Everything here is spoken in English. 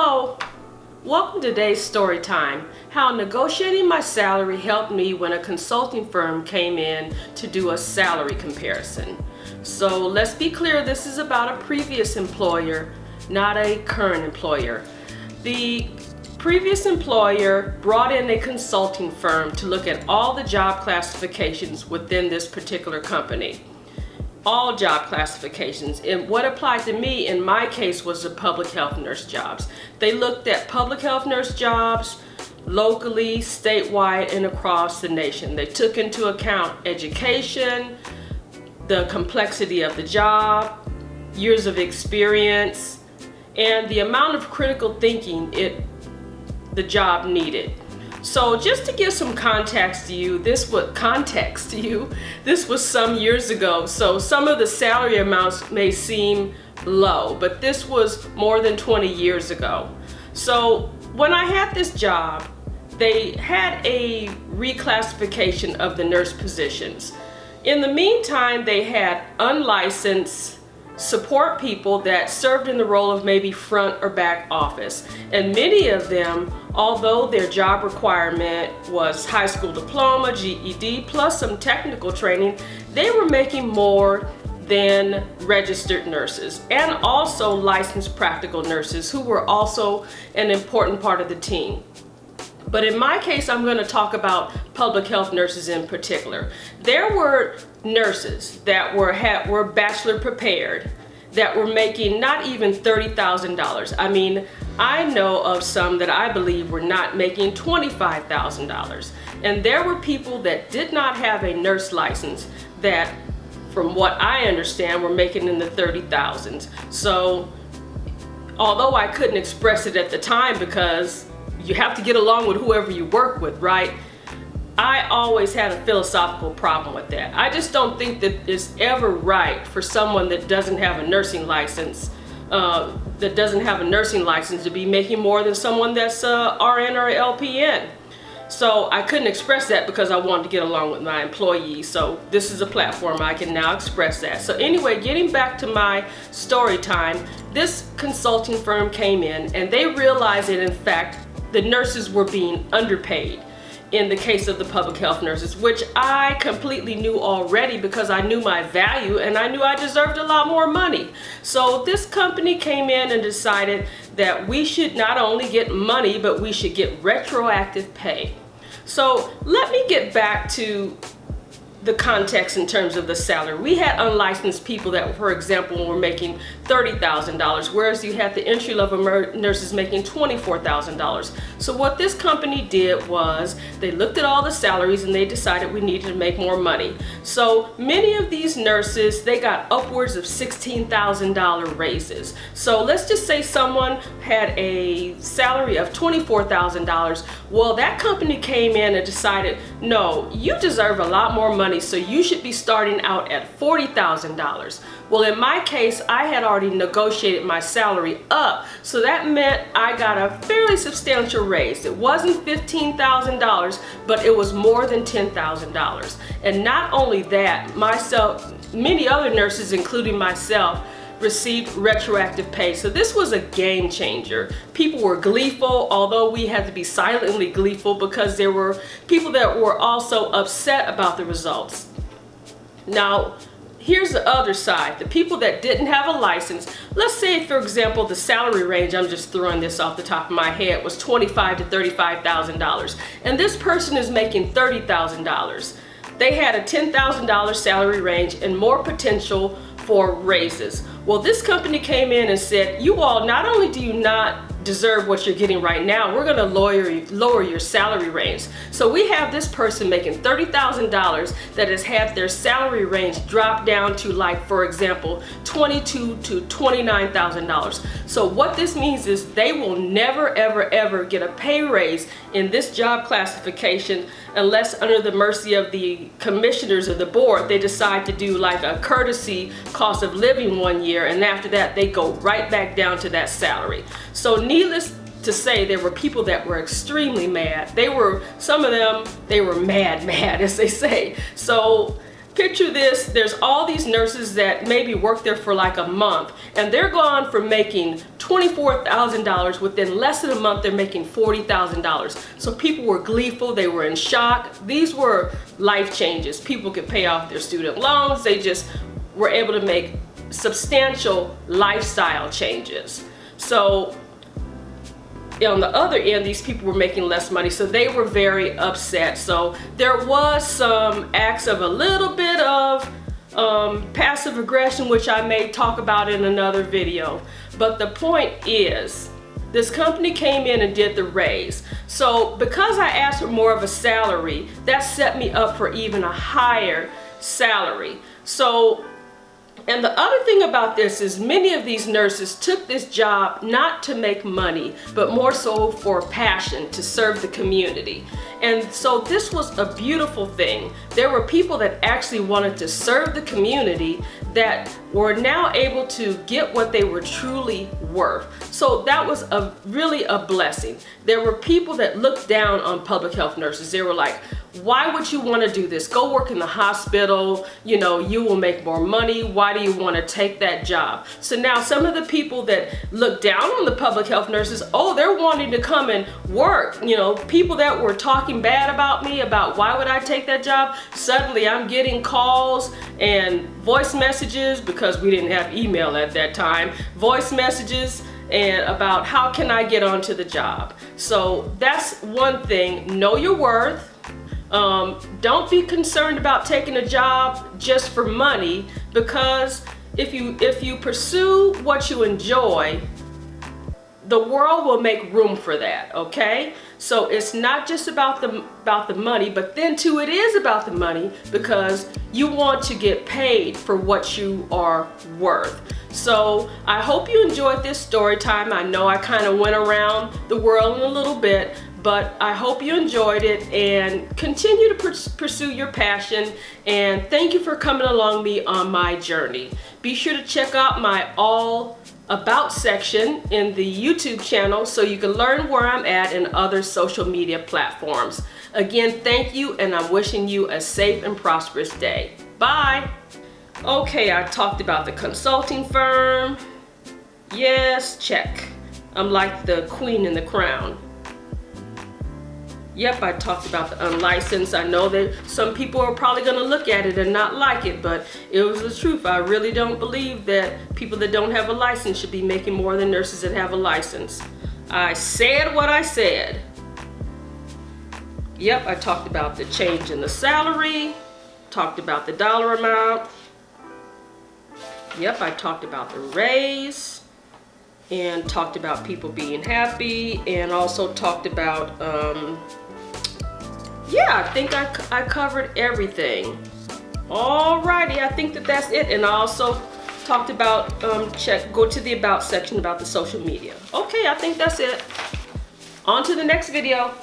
Hello, welcome to today's story time. How negotiating my salary helped me when a consulting firm came in to do a salary comparison. So let's be clear, this is about a previous employer, not a current employer. The previous employer brought in a consulting firm to look at all the job classifications within this particular company. All job classifications, and what applied to me in my case was the public health nurse jobs. They looked at public health nurse jobs locally, statewide, and across the nation. They took into account education, the complexity of the job, years of experience, and the amount of critical thinking the job needed. So just to give some context to you, this was some years ago. So some of the salary amounts may seem low, but this was more than 20 years ago. So when I had this job, they had a reclassification of the nurse positions. In the meantime, they had unlicensed support people that served in the role of maybe front or back office. And many of them, although their job requirement was high school diploma, GED, plus some technical training, they were making more than registered nurses and also licensed practical nurses who were also an important part of the team. But in my case, I'm going to talk about public health nurses in particular. There were nurses that were bachelor prepared that were making not even $30,000. I mean, I know of some that I believe were not making $25,000. And there were people that did not have a nurse license that, from what I understand, were making in the 30,000s. So, although I couldn't express it at the time because you have to get along with whoever you work with, right? I always had a philosophical problem with that. I just don't think that it's ever right for someone that doesn't have a nursing license, to be making more than someone that's RN or LPN. So I couldn't express that because I wanted to get along with my employees. So this is a platform I can now express that. So anyway, getting back to my story time, this consulting firm came in and they realized that in fact the nurses were being underpaid in the case of the public health nurses, which I completely knew already because I knew my value and I knew I deserved a lot more money. So this company came in and decided that we should not only get money, but we should get retroactive pay. So let me get back to the context in terms of the salary. We had unlicensed people that, for example, were making $30,000, whereas you had the entry-level nurses making $24,000. So what this company did was they looked at all the salaries and they decided we needed to make more money. So many of these nurses, they got upwards of $16,000 raises. So let's just say someone had a salary of $24,000. Well, that company came in and decided, no, you deserve a lot more money, so you should be starting out at $40,000. Well, in my case, I had already negotiated my salary up, so that meant I got a fairly substantial raise. It wasn't $15,000, but it was more than $10,000. And not only that, many other nurses, including myself, received retroactive pay. So this was a game changer. People were gleeful, although we had to be silently gleeful because there were people that were also upset about the results. Now, here's the other side. The people that didn't have a license, let's say, for example, the salary range, I'm just throwing this off the top of my head, was $25,000 to $35,000. And this person is making $30,000. They had a $10,000 salary range and more potential for raises. Well, this company came in and said, you all, not only do you not deserve what you're getting right now, we're going to lower your salary range. So we have this person making $30,000 that has had their salary range drop down to, like, for example, $22,000 to $29,000. So what this means is they will never, ever, ever get a pay raise in this job classification unless, under the mercy of the commissioners of the board, they decide to do like a courtesy cost of living 1 year, and after that they go right back down to that salary. So needless to say, there were people that were extremely mad. Some of them, they were mad, as they say. So Picture this, there's all these nurses that maybe work there for like a month, and they're gone from making $24,000. Within less than a month, they're making $40,000. So people were gleeful, they were in shock. These were life changes. People could pay off their student loans. They just were able to make substantial lifestyle changes. So on the other end, these people were making less money, so they were very upset. So there was some acts of a little bit of passive aggression, which I may talk about in another video. But the point is, this company came in and did the raise. So because I asked for more of a salary, that set me up for even a higher salary. So, and the other thing about this is many of these nurses took this job not to make money, but more so for passion, to serve the community. And so this was a beautiful thing. There were people that actually wanted to serve the community that were now able to get what they were truly worth. So that was really a blessing. There were people that looked down on public health nurses. They were like, why would you want to do this? Go work in the hospital, you know, you will make more money. Why do you want to take that job? So now some of the people that look down on the public health nurses, oh, they're wanting to come and work. You know, people that were talking bad about me, about why would I take that job, suddenly I'm getting calls and voice messages, because we didn't have email at that time, voice messages and about how can I get onto the job. So that's one thing. Know your worth. Don't be concerned about taking a job just for money, because if you pursue what you enjoy, the world will make room for that, okay? So it's not just about the money, but then too it is about the money, because you want to get paid for what you are worth. So I hope you enjoyed this story time. I know I kind of went around the world in a little bit, but I hope you enjoyed it, and continue to pursue your passion. And thank you for coming along me on my journey. Be sure to check out my all about section in the YouTube channel so you can learn where I'm at in other social media platforms. Again, thank you, and I'm wishing you a safe and prosperous day. Bye. Okay, I talked about the consulting firm. Yes, check. I'm like the queen in the crown. Yep, I talked about the unlicensed. I know that some people are probably gonna look at it and not like it, but it was the truth. I really don't believe that people that don't have a license should be making more than nurses that have a license. I said what I said. Yep, I talked about the change in the salary, talked about the dollar amount. Yep, I talked about the raise, and talked about people being happy, and also talked about, yeah, I think I covered everything. Alrighty, I think that's it. And I also talked about, go to the about section about the social media. Okay, I think that's it. On to the next video.